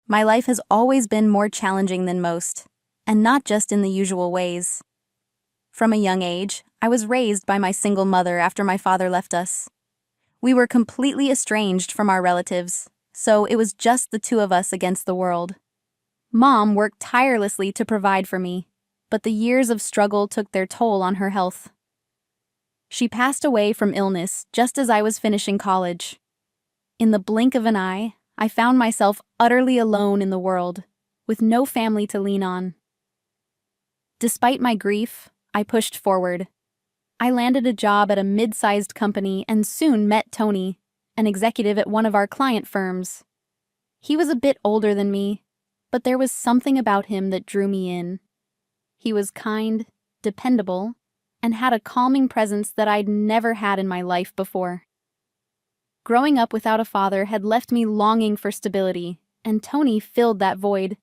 My life has always been more challenging than most, and not just in the usual ways. From a young age, I was raised by my single mother after my father left us. We were completely estranged from our relatives, so it was just the two of us against the world. Mom worked tirelessly to provide for me, but the years of struggle took their toll on her health. She passed away from illness just as I was finishing college. In the blink of an eye, I found myself utterly alone in the world, with no family to lean on. Despite my grief, I pushed forward. I landed a job at a mid-sized company and soon met Tony, an executive at one of our client firms. He was a bit older than me, but there was something about him that drew me in. He was kind, dependable, and had a calming presence that I'd never had in my life before. Growing up without a father had left me longing for stability, and Tony filled that void.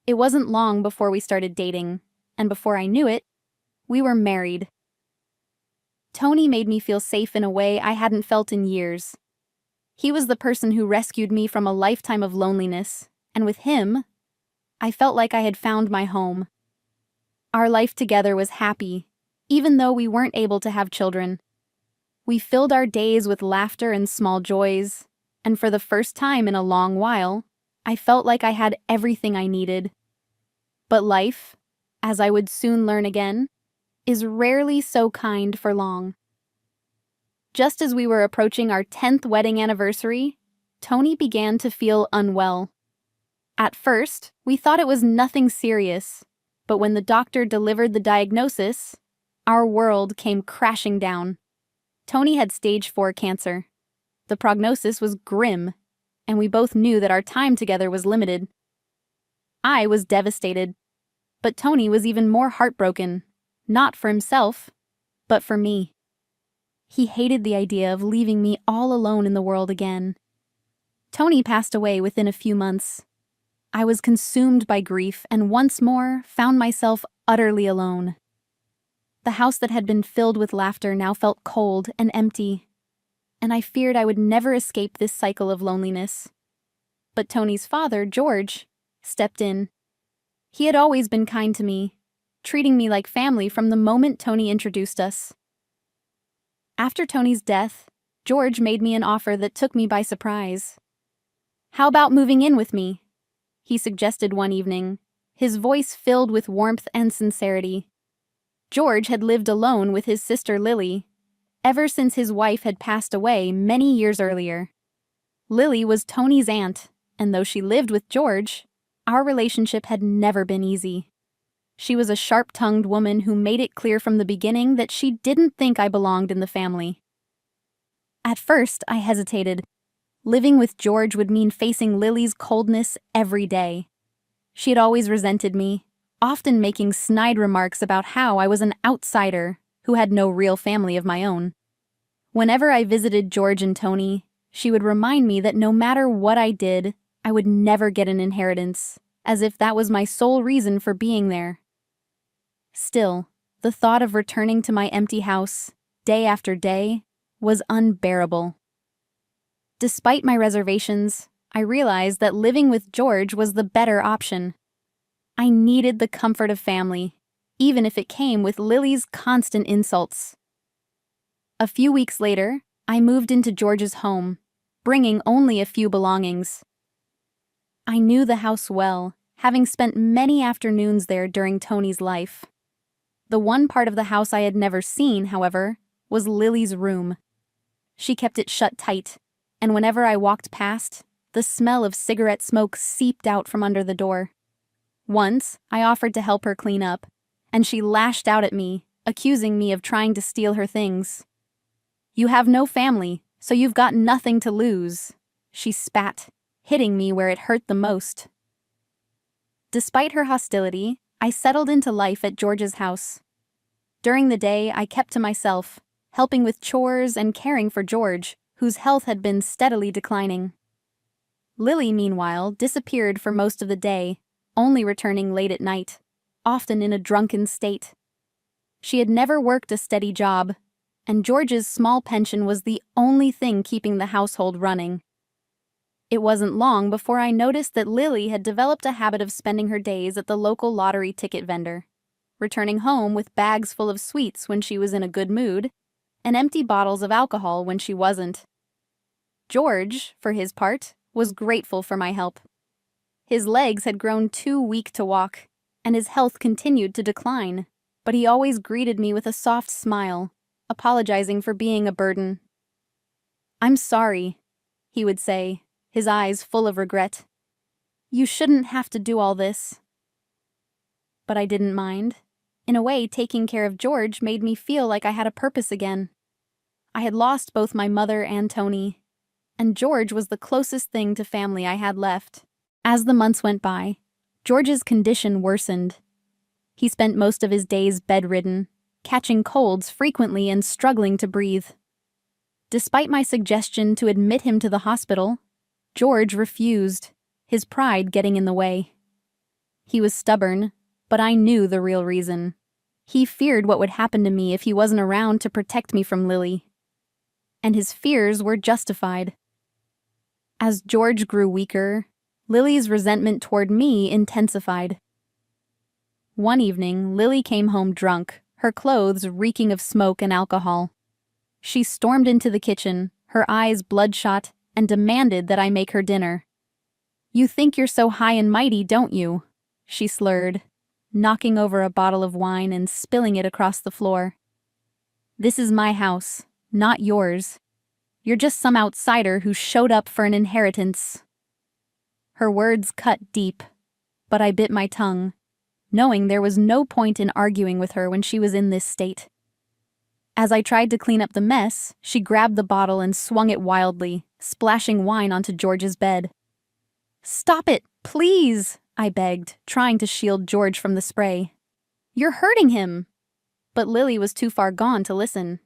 It wasn't long before we started dating, and before I knew it, we were married. Tony made me feel safe in a way I hadn't felt in years. He was the person who rescued me from a lifetime of loneliness, and with him, I felt like I had found my home. Our life together was happy, even though we weren't able to have children. We filled our days with laughter and small joys, and for the first time in a long while, I felt like I had everything I needed. But life, as I would soon learn again, is rarely so kind for long. Just as we were approaching our 10th wedding anniversary, Tony began to feel unwell. At first, we thought it was nothing serious, but when the doctor delivered the diagnosis, our world came crashing down. Tony had stage 4 cancer. The prognosis was grim, and we both knew that our time together was limited. I was devastated, but Tony was even more heartbroken, not for himself, but for me. He hated the idea of leaving me all alone in the world again. Tony passed away within a few months. I was consumed by grief and once more found myself utterly alone. The house that had been filled with laughter now felt cold and empty, and I feared I would never escape this cycle of loneliness. But Tony's father, George, stepped in. He had always been kind to me, treating me like family from the moment Tony introduced us. After Tony's death, George made me an offer that took me by surprise. "How about moving in with me?" he suggested one evening, his voice filled with warmth and sincerity. George had lived alone with his sister Lily ever since his wife had passed away many years earlier. Lily was Tony's aunt, and though she lived with George, our relationship had never been easy. She was a sharp-tongued woman who made it clear from the beginning that she didn't think I belonged in the family. At first, I hesitated. Living with George would mean facing Lily's coldness every day. She had always resented me, often making snide remarks about how I was an outsider who had no real family of my own. Whenever I visited George and Tony, she would remind me that no matter what I did, I would never get an inheritance, as if that was my sole reason for being there. Still, the thought of returning to my empty house, day after day, was unbearable. Despite my reservations, I realized that living with George was the better option. I needed the comfort of family, even if it came with Lily's constant insults. A few weeks later, I moved into George's home, bringing only a few belongings. I knew the house well, having spent many afternoons there during Tony's life. The one part of the house I had never seen, however, was Lily's room. She kept it shut tight, and whenever I walked past, the smell of cigarette smoke seeped out from under the door. Once, I offered to help her clean up, and she lashed out at me, accusing me of trying to steal her things. "You have no family, so you've got nothing to lose," she spat, hitting me where it hurt the most. Despite her hostility, I settled into life at George's house. During the day, I kept to myself, helping with chores and caring for George, whose health had been steadily declining. Lily, meanwhile, disappeared for most of the day, only returning late at night, often in a drunken state. She had never worked a steady job, and George's small pension was the only thing keeping the household running. It wasn't long before I noticed that Lily had developed a habit of spending her days at the local lottery ticket vendor, returning home with bags full of sweets when she was in a good mood, and empty bottles of alcohol when she wasn't. George, for his part, was grateful for my help. His legs had grown too weak to walk, and his health continued to decline, but he always greeted me with a soft smile, apologizing for being a burden. "I'm sorry," he would say, his eyes full of regret. "You shouldn't have to do all this." But I didn't mind. In a way, taking care of George made me feel like I had a purpose again. I had lost both my mother and Tony, and George was the closest thing to family I had left. As the months went by, George's condition worsened. He spent most of his days bedridden, catching colds frequently and struggling to breathe. Despite my suggestion to admit him to the hospital, George refused, his pride getting in the way. He was stubborn, but I knew the real reason. He feared what would happen to me if he wasn't around to protect me from Lily. And his fears were justified. As George grew weaker, Lily's resentment toward me intensified. One evening, Lily came home drunk, her clothes reeking of smoke and alcohol. She stormed into the kitchen, her eyes bloodshot, and demanded that I make her dinner. "You think you're so high and mighty, don't you?" she slurred, knocking over a bottle of wine and spilling it across the floor. "This is my house, not yours. You're just some outsider who showed up for an inheritance." Her words cut deep, but I bit my tongue, knowing there was no point in arguing with her when she was in this state. As I tried to clean up the mess, she grabbed the bottle and swung it wildly, splashing wine onto George's bed. "Stop it, please," I begged, trying to shield George from the spray. "You're hurting him." But Lily was too far gone to listen.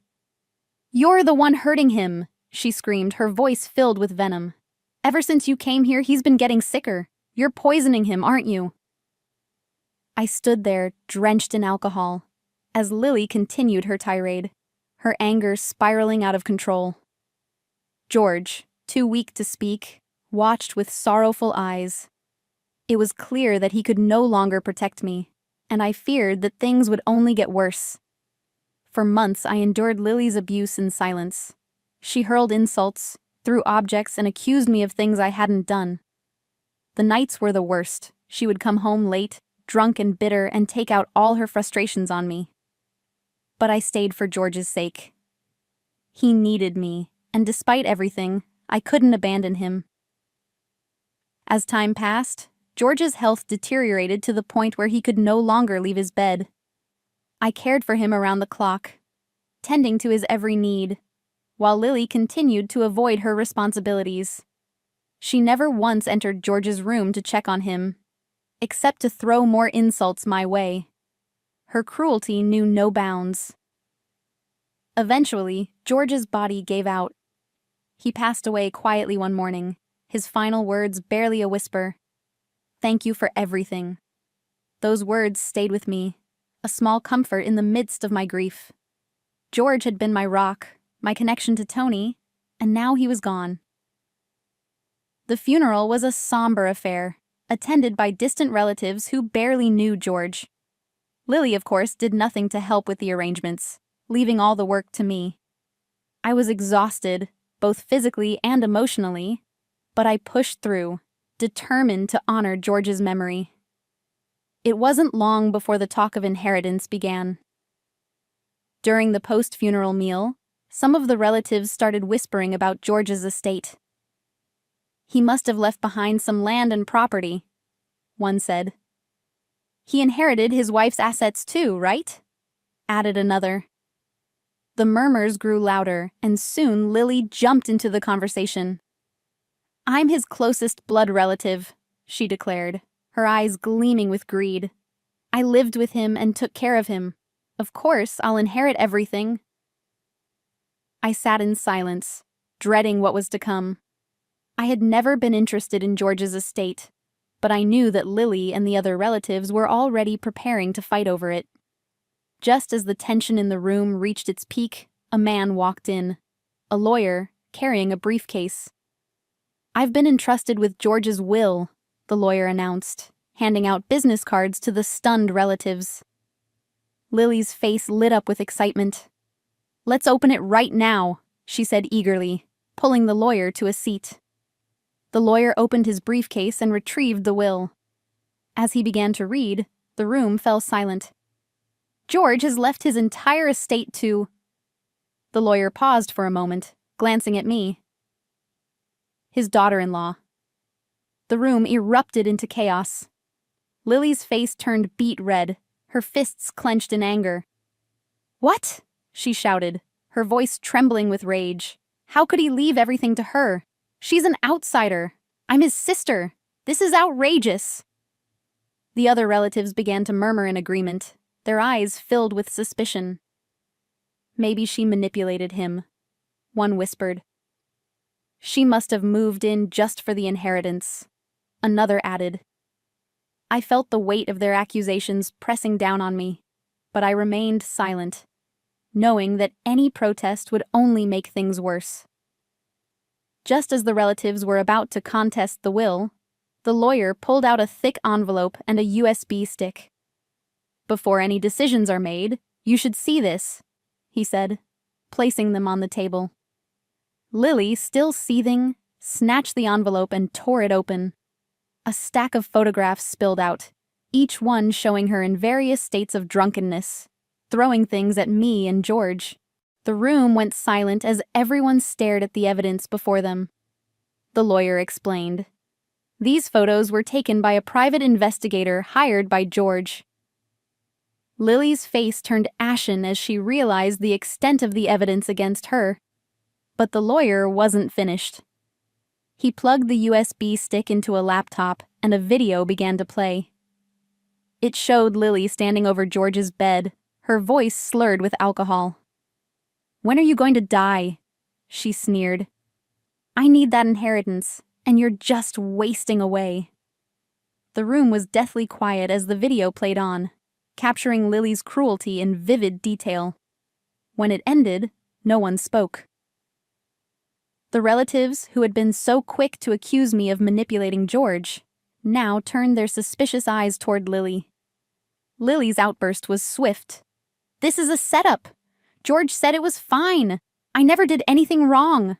"You're the one hurting him," she screamed, her voice filled with venom. "Ever since you came here, he's been getting sicker. You're poisoning him, aren't you?" I stood there, drenched in alcohol, as Lily continued her tirade, her anger spiraling out of control. George, too weak to speak, watched with sorrowful eyes. It was clear that he could no longer protect me, and I feared that things would only get worse. For months I endured Lily's abuse in silence. She hurled insults, threw objects, and accused me of things I hadn't done. The nights were the worst. She would come home late, drunk and bitter, and take out all her frustrations on me. But I stayed for George's sake. He needed me, and despite everything, I couldn't abandon him. As time passed, George's health deteriorated to the point where he could no longer leave his bed. I cared for him around the clock, tending to his every need, while Lily continued to avoid her responsibilities. She never once entered George's room to check on him, except to throw more insults my way. Her cruelty knew no bounds. Eventually, George's body gave out. He passed away quietly one morning, his final words barely a whisper. "Thank you for everything." Those words stayed with me, a small comfort in the midst of my grief. George had been my rock, my connection to Tony, and now he was gone. The funeral was a somber affair, attended by distant relatives who barely knew George. Lily, of course, did nothing to help with the arrangements, leaving all the work to me. I was exhausted, both physically and emotionally, but I pushed through, determined to honor George's memory. It wasn't long before the talk of inheritance began. During the post-funeral meal, some of the relatives started whispering about George's estate. "He must have left behind some land and property," one said. "He inherited his wife's assets too, right?" added another. The murmurs grew louder, and soon Lily jumped into the conversation. "I'm his closest blood relative," she declared, her eyes gleaming with greed. "I lived with him and took care of him. Of course, I'll inherit everything." I sat in silence, dreading what was to come. I had never been interested in George's estate, but I knew that Lily and the other relatives were already preparing to fight over it. Just as the tension in the room reached its peak, a man walked in, a lawyer carrying a briefcase. "I've been entrusted with George's will," the lawyer announced, handing out business cards to the stunned relatives. Lily's face lit up with excitement. "Let's open it right now," she said eagerly, pulling the lawyer to a seat. The lawyer opened his briefcase and retrieved the will. As he began to read, the room fell silent. "George has left his entire estate to—" The lawyer paused for a moment, glancing at me. "His daughter-in-law." The room erupted into chaos. Lily's face turned beet red, her fists clenched in anger. "What?" she shouted, her voice trembling with rage. "How could he leave everything to her? She's an outsider. I'm his sister. This is outrageous." The other relatives began to murmur in agreement, their eyes filled with suspicion. "Maybe she manipulated him," one whispered. "She must have moved in just for the inheritance," another added. I felt the weight of their accusations pressing down on me, but I remained silent, knowing that any protest would only make things worse. Just as the relatives were about to contest the will, the lawyer pulled out a thick envelope and a USB stick. "Before any decisions are made, you should see this," he said, placing them on the table. Lily, still seething, snatched the envelope and tore it open. A stack of photographs spilled out, each one showing her in various states of drunkenness, throwing things at me and George. The room went silent as everyone stared at the evidence before them. The lawyer explained. These photos were taken by a private investigator hired by George. Lily's face turned ashen as she realized the extent of the evidence against her. But the lawyer wasn't finished. He plugged the USB stick into a laptop, and a video began to play. It showed Lily standing over George's bed, her voice slurred with alcohol. "When are you going to die?" she sneered. "I need that inheritance, and you're just wasting away." The room was deathly quiet as the video played on, capturing Lily's cruelty in vivid detail. When it ended, no one spoke. The relatives, who had been so quick to accuse me of manipulating George, now turned their suspicious eyes toward Lily. Lily's outburst was swift. "This is a setup. George said it was fine. I never did anything wrong."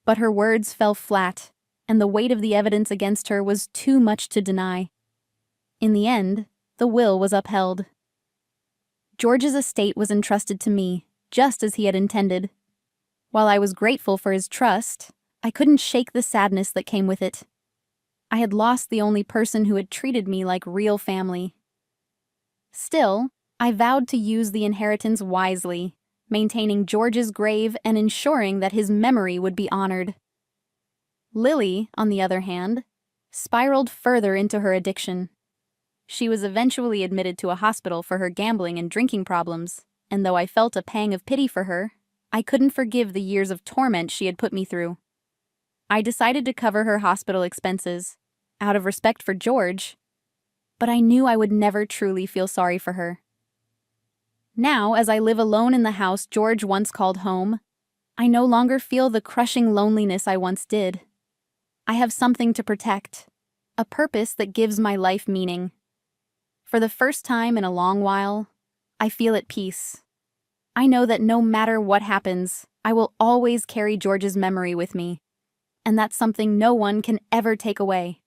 But her words fell flat, and the weight of the evidence against her was too much to deny. In the end, the will was upheld. George's estate was entrusted to me, just as he had intended. While I was grateful for his trust, I couldn't shake the sadness that came with it. I had lost the only person who had treated me like real family. Still, I vowed to use the inheritance wisely, maintaining George's grave and ensuring that his memory would be honored. Lily, on the other hand, spiraled further into her addiction. She was eventually admitted to a hospital for her gambling and drinking problems, and though I felt a pang of pity for her, I couldn't forgive the years of torment she had put me through. I decided to cover her hospital expenses, out of respect for George, but I knew I would never truly feel sorry for her. Now, as I live alone in the house George once called home, I no longer feel the crushing loneliness I once did. I have something to protect, a purpose that gives my life meaning. For the first time in a long while, I feel at peace. I know that no matter what happens, I will always carry George's memory with me, and that's something no one can ever take away.